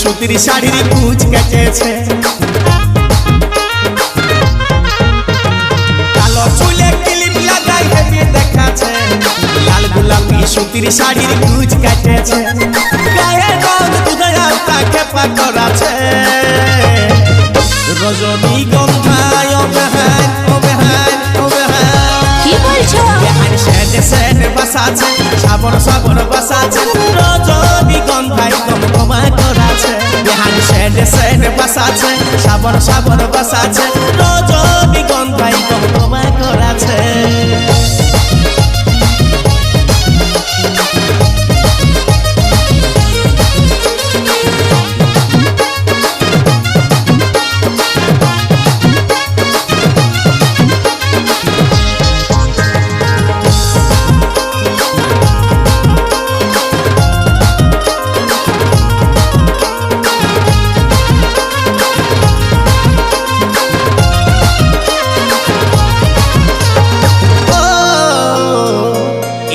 সুতির শাড়ির কুচ কেটেছে, কালো চুলে ক্লিপ লাগাই হেবি দেখাচ্ছে, লাল গোলাপি সুতির শাড়ির কুচ কেটেছে, গায়ে রং দুধের আলতা খেপা করাছে, রজনীগন্ধায় অবেহান অবেহান অবেহান। কি বলছো? বেহান সেনে সেনে বসাছে, সাবন সাবন বসাছে, রজনীগন্ধায় গমগমা করাছে, বেহান সেনে সেনে বসাছে, সাবন সাবন বসাছে, রজনীগন্ধায় গমগমা করাছে।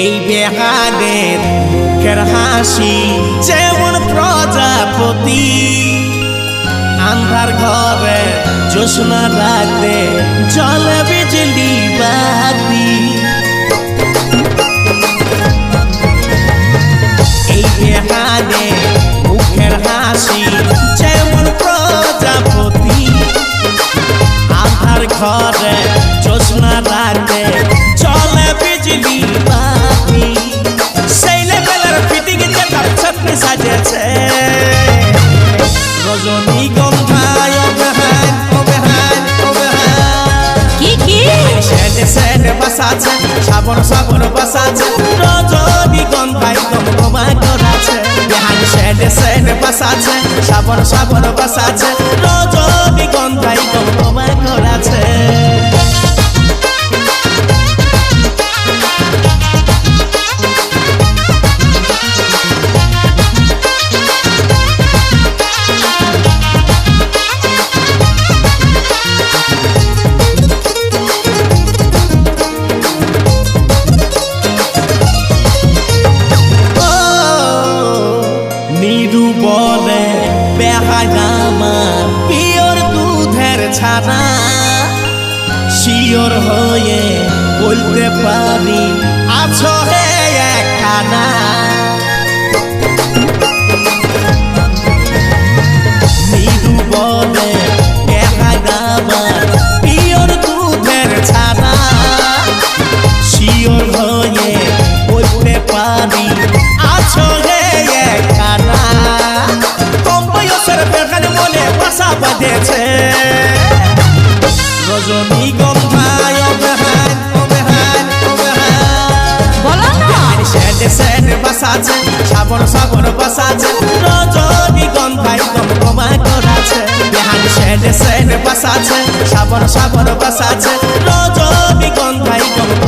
এই বেহানের মুখের হাসি যেমন প্রজাপতি, আন্ধার ঘরে জ্যোৎস্না রাতে জলে বিজলি বাতি। এই বেহানের মুখের হাসি যেমন প্রজাপতি, আন্ধার ঘরে জ্যোৎস্না রাতে জলে বিজলি বাতি। সেই লেভেলের ফিটিং যেটা ছত্রে সাজেছে, রজনীগন্ধায় অবেহান অবেহান অবেহান। কি কি? সেনে সেনে বসাছে, সাবন সাবন বসাছে, রজনীগন্ধায় গমগমা করাছে, বেহান সেনে সেনে বসাছে, সাবন সাবন বসাছে, রজনীগন্ধায় গমগমা করাছে। নিরুবলে বেহানামা পিওর দুধের ছানা, শিওর হয়ে বলতে পারি আছো হে একখানা। নিরুবলে বেহানামা পিওর দুধের ছানা, শিওর হয়ে বলতে পারি আছো হে একখানা। কম বয়সের বেহান মনে বাসা বাঁধেছে, রজনীগন্ধায় অবেহান অবেহান অবেহান। বলো না। সেনে সেনে বসাছে, সাবন সাবন বসাছে, রজনীগন্ধায় গমগমা করাছে, বেহান সেনে সেনে বসাছে, সাবন সাবন বসাছে, রজনীগন্ধায় গমগমা